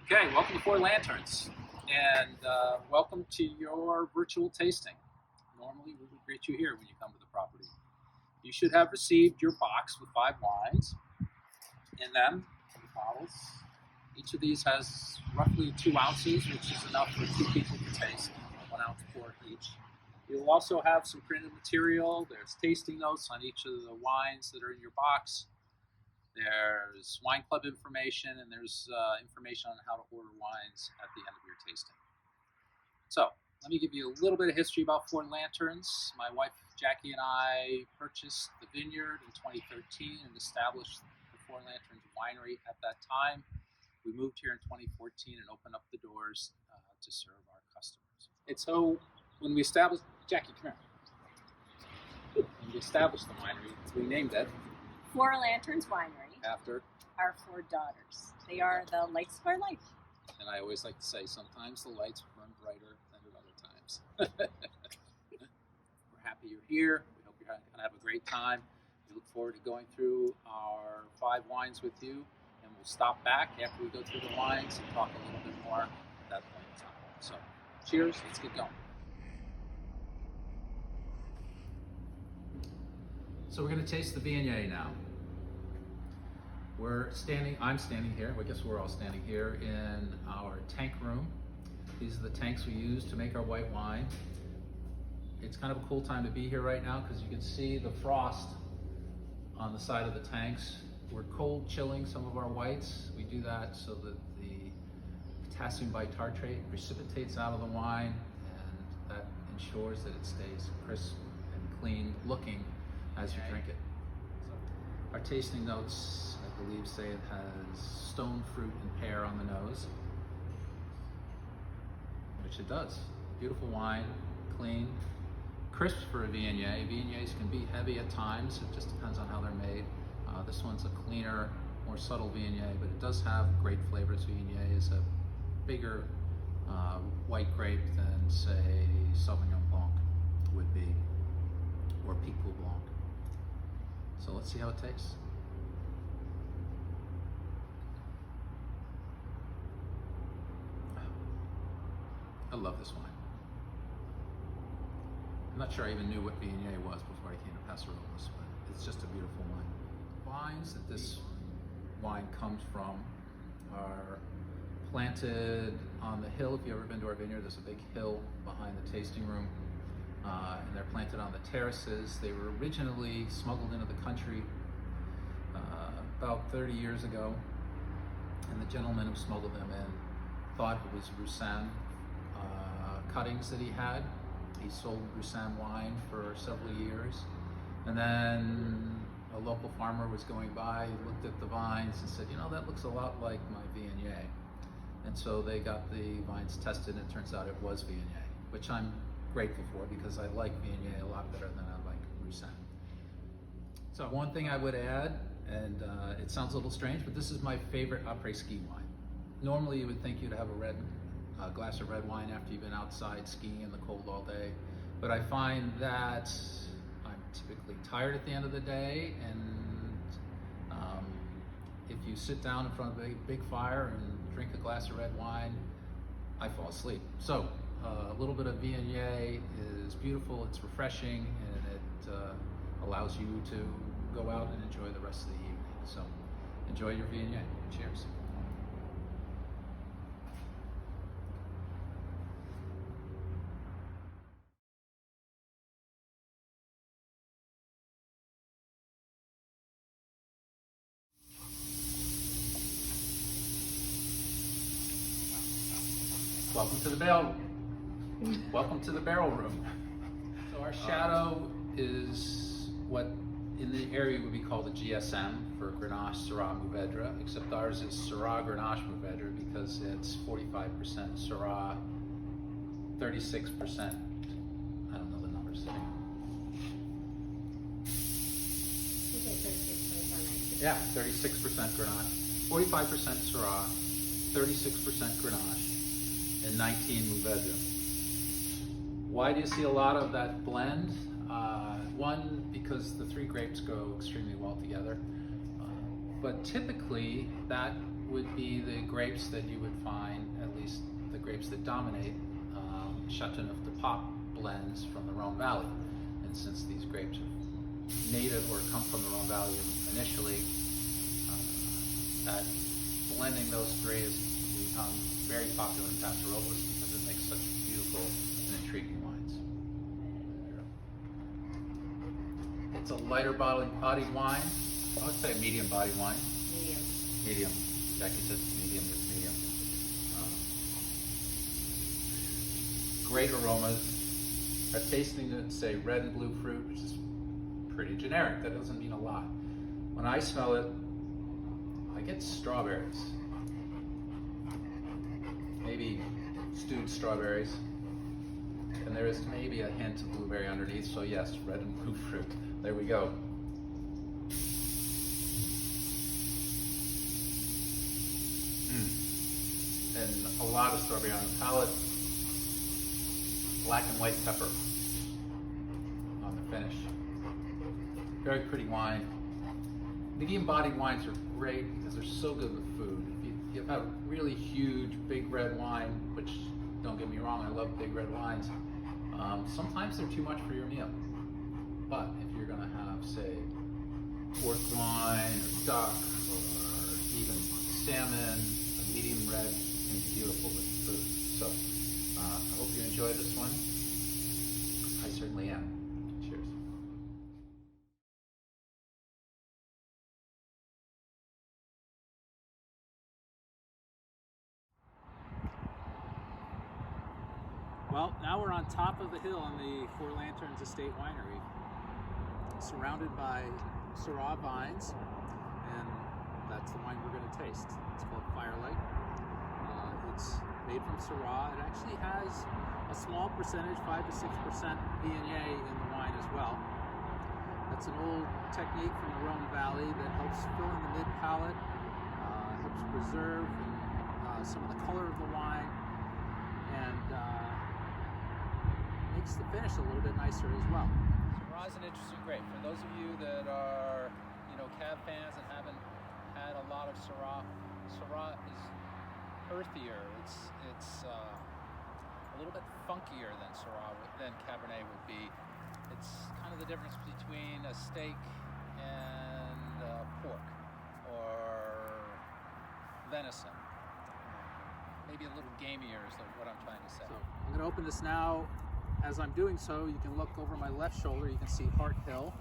Okay, welcome to Four Lanterns, and welcome to your virtual tasting. Normally, we would greet you here when you come to the property. You should have received your box with 5 wines in them, the bottles. Each of these has roughly 2 ounces, which is enough for 2 people to taste, 1 ounce pour each. You'll also have some printed material. There's tasting notes on each of the wines that are in your box. There's wine club information, and there's information on how to order wines at the end of your tasting. So, let me give you a little bit of history about Four Lanterns. My wife Jackie and I purchased the vineyard in 2013 and established the Four Lanterns Winery at that time. We moved here in 2014 and opened up the doors to serve our customers. And so, when we established, Jackie, come here. When we established the winery, we named it Four Lanterns Winery. After our 4 daughters. They are the lights of our life. And I always like to say, sometimes the lights burn brighter than at other times. We're happy you're here. We hope you're going to have a great time. We look forward to going through our 5 wines with you, and we'll stop back after we go through the wines and talk a little bit more at that point in time. So, cheers. Let's get going. So we're going to taste the Viognier now. I'm standing here, I guess we're all standing here in our tank room. These are the tanks we use to make our white wine. It's kind of a cool time to be here right now because you can see the frost on the side of the tanks. We're cold chilling some of our whites. We do that so that the potassium bitartrate precipitates out of the wine, and that ensures that it stays crisp and clean looking as you drink it. Our tasting notes, I believe, say it has stone fruit and pear on the nose, which it does. Beautiful wine, clean, crisp for a Viognier. Viogniers can be heavy at times. It just depends on how they're made. This one's a cleaner, more subtle Viognier, but it does have great flavors. Viognier is a bigger white grape than, say, Sauvignon Blanc would be, or Picpoul Blanc. So let's see how it tastes. I love this wine. I'm not sure I even knew what Viognier was before I came to Passarolas, but it's just a beautiful wine. The vines that this wine comes from are planted on the hill. If you've ever been to our vineyard, there's a big hill behind the tasting room. And they're planted on the terraces. They were originally smuggled into the country about 30 years ago, and the gentleman who smuggled them in thought it was Roussanne cuttings that he had. He sold Roussanne wine for several years, and then a local farmer was going by, looked at the vines and said, you know, that looks a lot like my Viognier. And so they got the vines tested, and it turns out it was Viognier, which I'm grateful for because I like Viognier a lot better than I like Roussanne. So one thing I would add, and it sounds a little strange, but this is my favorite après-ski wine. Normally you would think you'd have a glass of red wine after you've been outside skiing in the cold all day, but I find that I'm typically tired at the end of the day, and if you sit down in front of a big fire and drink a glass of red wine, I fall asleep. So a little bit of Viognier is beautiful, it's refreshing, and it allows you to go out and enjoy the rest of the evening. So enjoy your Viognier. Cheers. Welcome to the barrel. Welcome to the barrel room. So our Shadow is what in the area would be called a GSM for Grenache, Syrah, Mourvèdre, except ours is Syrah, Grenache, Mourvèdre because it's 45% Syrah, 36%, I don't know the numbers. Yeah, 36% Grenache, 45% Syrah, 36% Grenache, and 19 Mourvèdre. Why do you see a lot of that blend? One, because the 3 grapes go extremely well together, but typically that would be the grapes that you would find, at least the grapes that dominate Chateauneuf-du-Pape blends from the Rhone Valley. And since these grapes are native or come from the Rhone Valley initially, that blending those three has become very popular in Paso Robles because it makes such beautiful and intriguing wines. It's a lighter bodied wine. I would say a medium bodied wine. Medium. Medium. Jackie said medium is medium. Great aromas. A tasting that say red and blue fruit, which is pretty generic. That doesn't mean a lot. When I smell it, I get strawberries. Maybe stewed strawberries. And there is maybe a hint of blueberry underneath, so yes, red and blue fruit. There we go. And a lot of strawberry on the palate. Black and white pepper on the finish. Very pretty wine. Medium-bodied wines are great because they're so good with food. If you have a really huge, big red wine, which, don't get me wrong, I love big red wines, sometimes they're too much for your meal. But if you're gonna have, say, pork loin or duck or even salmon, a medium red can be beautiful with food. So I hope you enjoy this one. I certainly am. Cheers. Well, now we're on top of the hill on the Four Lanterns Estate Winery, surrounded by Syrah vines, and that's the wine we're going to taste. It's called Firelight. It's made from Syrah. It actually has a small percentage, 5 to 6% Viognier in the wine as well. That's an old technique from the Rhone Valley that helps fill in the mid-palate, helps preserve some of the color of the wine, and makes the finish a little bit nicer as well. Syrah is an interesting grape. For those of you that are, Cab fans and haven't had a lot of Syrah, Syrah is earthier. It's a little bit funkier than Syrah, than Cabernet would be. It's kind of the difference between a steak and pork or venison. Maybe a little gamier is what I'm trying to say. So I'm going to open this now. As I'm doing so, you can look over my left shoulder, you can see Hart Hill.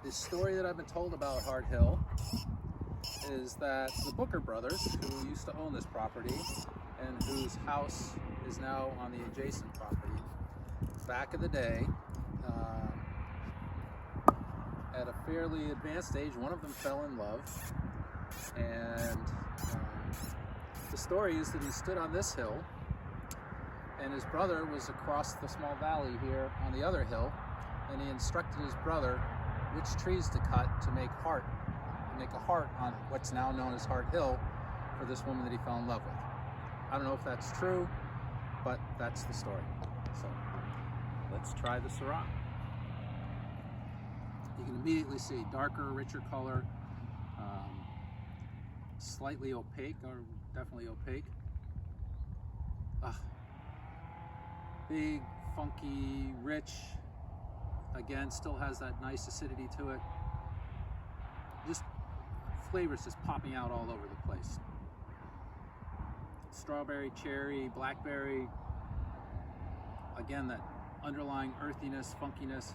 The story that I've been told about Hart Hill is that the Booker brothers, who used to own this property and whose house is now on the adjacent property, back in the day, at a fairly advanced age, one of them fell in love, and the story is that he stood on this hill and his brother was across the small valley here on the other hill, and he instructed his brother which trees to cut to make a heart on what's now known as Hart Hill for this woman that he fell in love with. I don't know if that's true, but that's the story. So let's try the Syrah. You can immediately see darker, richer color, slightly opaque, or definitely opaque. Big, funky, rich. Again, still has that nice acidity to it. Just flavors just popping out all over the place. Strawberry, cherry, blackberry. Again, that underlying earthiness, funkiness.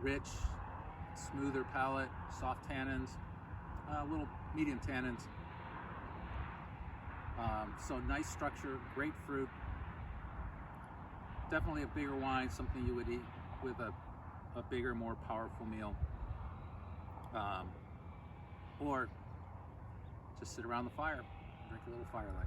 Rich, smoother palate, soft tannins, little medium tannins. So nice structure, great fruit. Definitely a bigger wine, something you would eat with a bigger, more powerful meal. Or just sit around the fire, drink a little Firelight.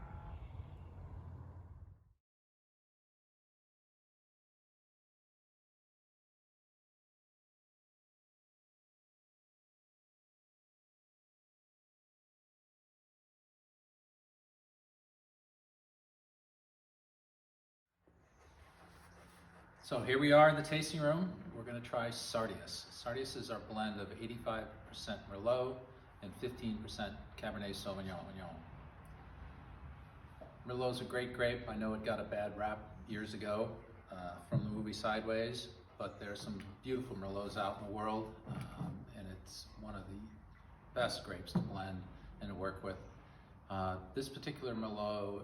So here we are in the tasting room. We're going to try Sardius. Sardius is our blend of 85% Merlot and 15% Cabernet Sauvignon. Merlot's a great grape. I know it got a bad rap years ago from the movie Sideways, but there's some beautiful Merlots out in the world, and it's one of the best grapes to blend and to work with. This particular Merlot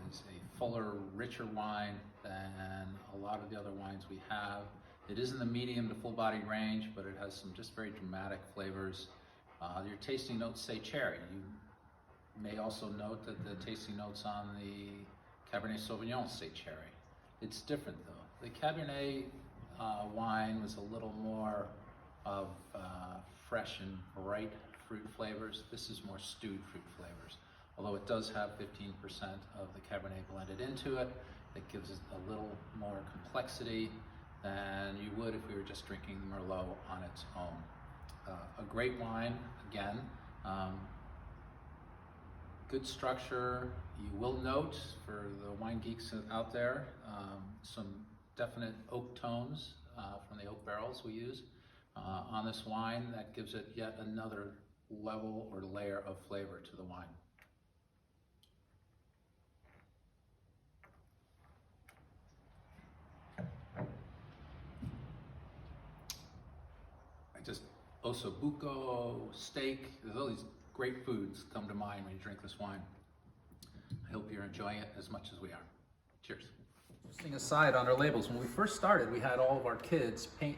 is a fuller, richer wine than a lot of the other wines we have. It is in the medium to full body range, but it has some just very dramatic flavors. Your tasting notes say cherry. You may also note that the tasting notes on the Cabernet Sauvignon say cherry. It's different though. The Cabernet wine was a little more of fresh and bright fruit flavors. This is more stewed fruit flavors. Although it does have 15% of the Cabernet blended into it, it gives it a little more complexity than you would if we were just drinking Merlot on its own. A great wine, again. Good structure. You will note, for the wine geeks out there, some definite oak tones from the oak barrels we use on this wine. That gives it yet another level or layer of flavor to the wine. Osso buco, steak, there's all these great foods come to mind when you drink this wine. I hope you're enjoying it as much as we are. Cheers. Interesting aside on our labels, when we first started, we had all of our kids paint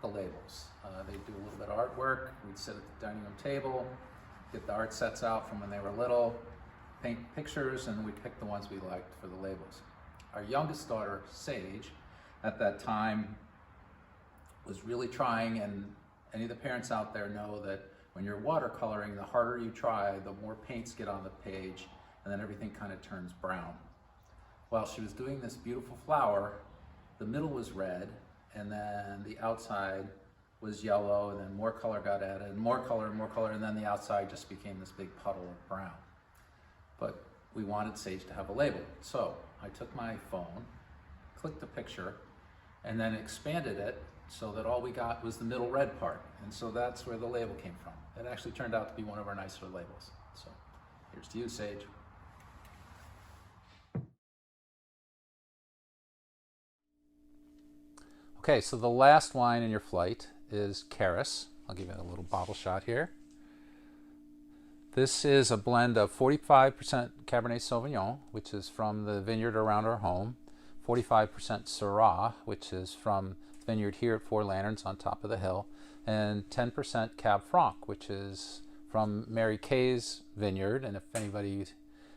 the labels. They'd do a little bit of artwork, we'd sit at the dining room table, get the art sets out from when they were little, paint pictures, and we'd pick the ones we liked for the labels. Our youngest daughter, Sage, at that time was really trying, and any of the parents out there know that when you're watercoloring, the harder you try, the more paints get on the page, and then everything kind of turns brown. While she was doing this beautiful flower, the middle was red, and then the outside was yellow, and then more color got added, and more color, and then the outside just became this big puddle of brown. But we wanted Sage to have a label. So I took my phone, clicked the picture, and then expanded it so that all we got was the middle red part. And so that's where the label came from. It actually turned out to be one of our nicer labels. So here's to you, Sage. Okay, so the last wine in your flight is Kharis. I'll give you a little bottle shot here. This is a blend of 45% Cabernet Sauvignon, which is from the vineyard around our home, 45% Syrah, which is from vineyard here at Four Lanterns on top of the hill, and 10% Cab Franc, which is from Mary Kay's vineyard. And if anybody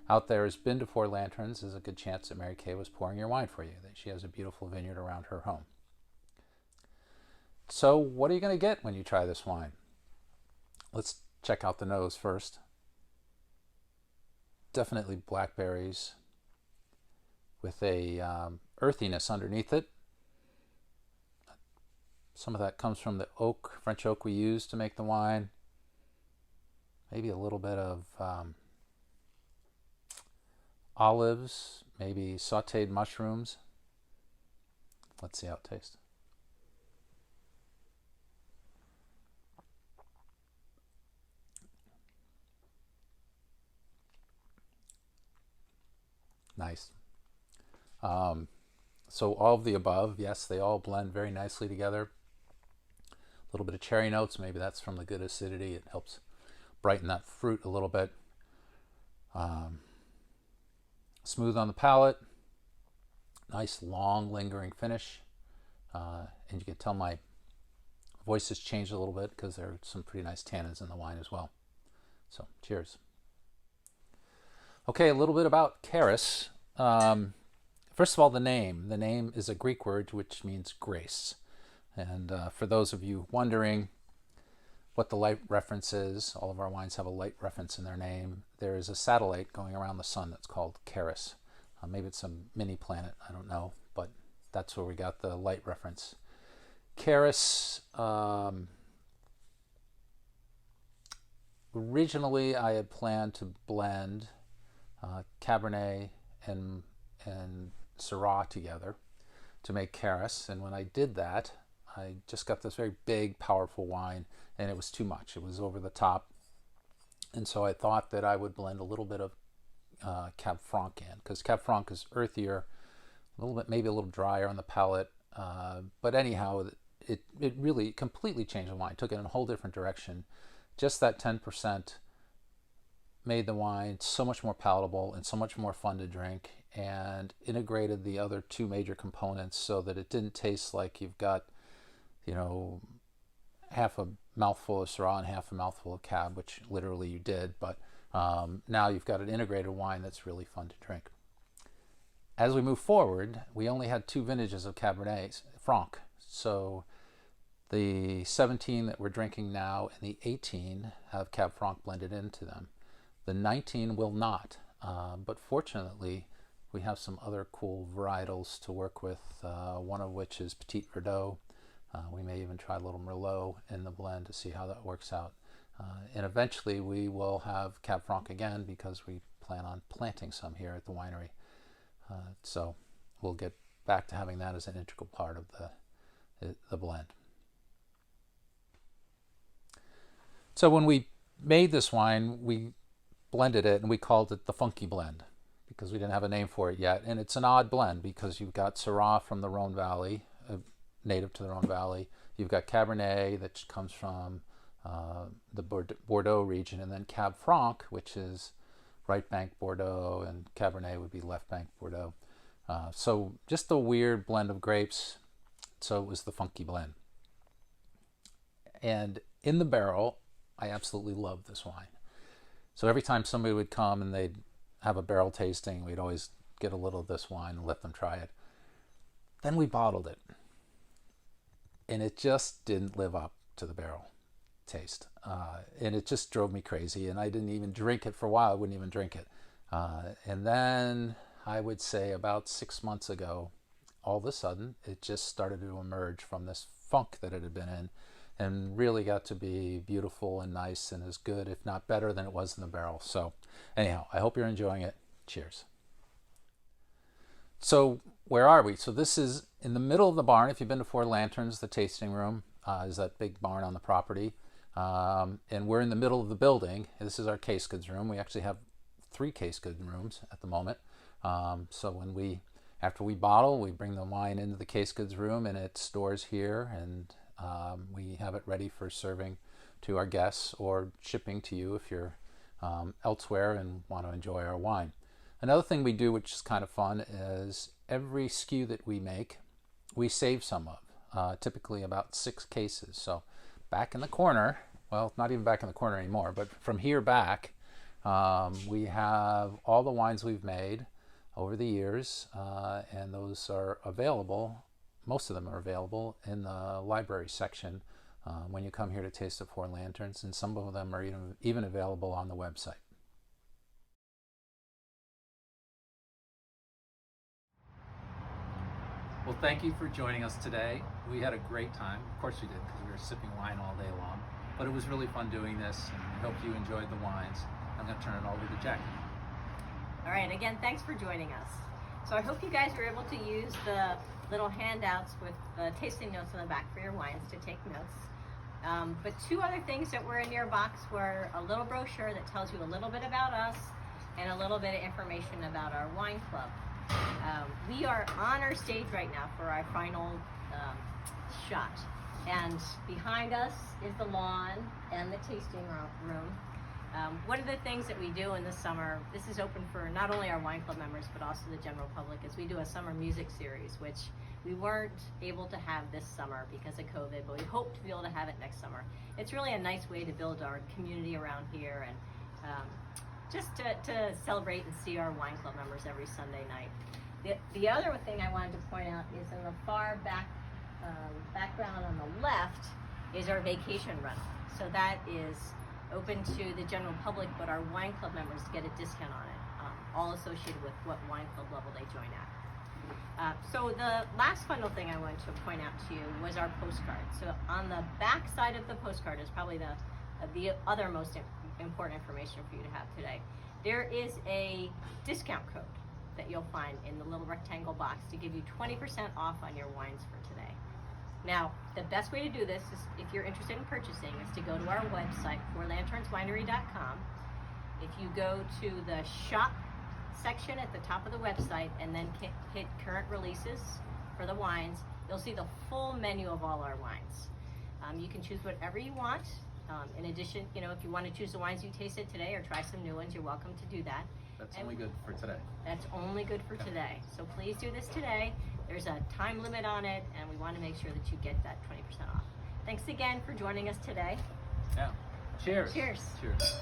out there has been to Four Lanterns, there's a good chance that Mary Kay was pouring your wine for you, that she has a beautiful vineyard around her home. So what are you going to get when you try this wine? Let's check out the nose first. Definitely blackberries with a earthiness underneath it. Some of that comes from the oak, French oak we use to make the wine. Maybe a little bit of olives, maybe sauteed mushrooms. Let's see how it tastes. Nice. So all of the above, yes, they all blend very nicely together. A little bit of cherry notes, maybe that's from the good acidity. It helps brighten that fruit a little bit. Smooth on the palate. Nice, long, lingering finish. And you can tell my voice has changed a little bit because there are some pretty nice tannins in the wine as well. So, cheers. Okay, a little bit about Kharis. First of all, the name. The name is a Greek word which means grace. And for those of you wondering what the light reference is, all of our wines have a light reference in their name. There is a satellite going around the sun that's called Kharis. Maybe it's a mini planet, I don't know, but that's where we got the light reference. Kharis, originally I had planned to blend Cabernet and Syrah together. to make Kharis, and when I did that, I just got this very big, powerful wine, and it was too much. It was over the top, and so I thought that I would blend a little bit of Cab Franc in, because Cab Franc is earthier, a little bit, maybe a little drier on the palate, but anyhow, it really completely changed the wine, took it in a whole different direction. Just that 10% made the wine so much more palatable and so much more fun to drink, and integrated the other two major components so that it didn't taste like you've got, you know, half a mouthful of Syrah and half a mouthful of Cab, which literally you did, but now you've got an integrated wine that's really fun to drink. As we move forward, we only had 2 vintages of Cabernet Franc, so the 17 that we're drinking now and the 18 have Cab Franc blended into them. The 19 will not, but fortunately we have some other cool varietals to work with, one of which is Petit Verdot. We may even try a little Merlot in the blend to see how that works out. And eventually we will have Cab Franc again, because we plan on planting some here at the winery. So we'll get back to having that as an integral part of the blend. So when we made this wine, we blended it and we called it the Funky Blend, because we didn't have a name for it yet. And it's an odd blend because you've got Syrah from the Rhone Valley, native to the Rhone Valley. You've got Cabernet that comes from the Bordeaux region, and then Cab Franc, which is right bank Bordeaux, and Cabernet would be left bank Bordeaux. So just a weird blend of grapes. So it was the Funky Blend. And in the barrel, I absolutely love this wine. So every time somebody would come and they'd have a barrel tasting, we'd always get a little of this wine and let them try it. Then we bottled it, and it just didn't live up to the barrel taste, and it just drove me crazy, and I didn't even drink it for a while. I wouldn't even drink it, and then I would say about 6 months ago, all of a sudden it just started to emerge from this funk that it had been in, and really got to be beautiful and nice and as good, if not better, than it was in the barrel. So anyhow, I hope you're enjoying it. Cheers. So where are we? So this is in the middle of the barn. If you've been to Four Lanterns, the tasting room is that big barn on the property. And we're in the middle of the building. This is our case goods room. We actually have 3 case goods rooms at the moment. So after we bottle, we bring the wine into the case goods room, and it stores here, and we have it ready for serving to our guests or shipping to you if you're elsewhere and want to enjoy our wine. Another thing we do, which is kind of fun, is every SKU that we make, we save some of, typically about 6 cases. So back in the corner, well, not even back in the corner anymore, but from here back, we have all the wines we've made over the years, and those are available. Most of them are available in the library section when you come here to taste the Four Lanterns, and some of them are even available on the website. Well, thank you for joining us today. We had a great time. Of course we did, because we were sipping wine all day long. But it was really fun doing this, and we hope you enjoyed the wines. I'm going to turn it over to Jackie. All right, again, thanks for joining us. So I hope you guys were able to use the little handouts with the tasting notes on the back for your wines to take notes. But 2 other things that were in your box were a little brochure that tells you a little bit about us and a little bit of information about our wine club. We are on our stage right now for our final shot, and behind us is the lawn and the tasting room. One of the things that we do in the summer, this is open for not only our wine club members but also the general public, is we do a summer music series, which we weren't able to have this summer because of COVID, but we hope to be able to have it next summer. It's really a nice way to build our community around here, and just to celebrate and see our wine club members every Sunday night. The other thing I wanted to point out is in the far background on the left is our vacation rental. So that is open to the general public, but our wine club members get a discount on it, all associated with what wine club level they join at. So the last final thing I wanted to point out to you was our postcard. So on the back side of the postcard is probably the other most important information for you to have today. There is a discount code. that you'll find in the little rectangle box to give you 20% off on your wines for today. Now, the best way to do this is, if you're interested in purchasing, is to go to our website, fourlanternswinery.com. If you go to the shop section at the top of the website and then hit current releases for the wines, you'll see the full menu of all our wines. You can choose whatever you want. In addition, if you want to choose the wines you tasted today or try some new ones, you're welcome to do that. That's only good for today. That's only good for today. So please do this today. There's a time limit on it, and we want to make sure that you get that 20% off. Thanks again for joining us today. Yeah. Cheers. Cheers. Cheers.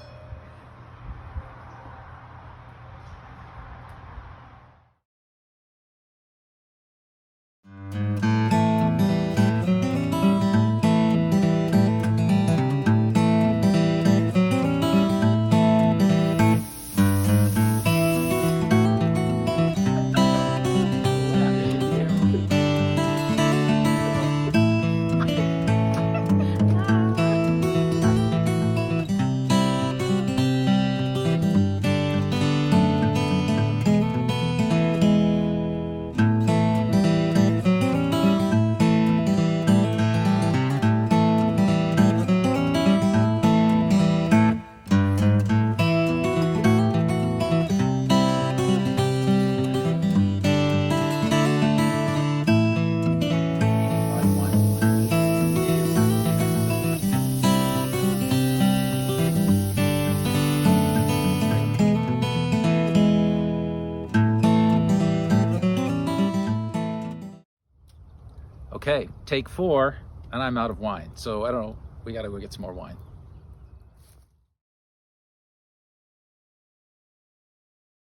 Okay, take 4, and I'm out of wine. So I don't know, we gotta go get some more wine.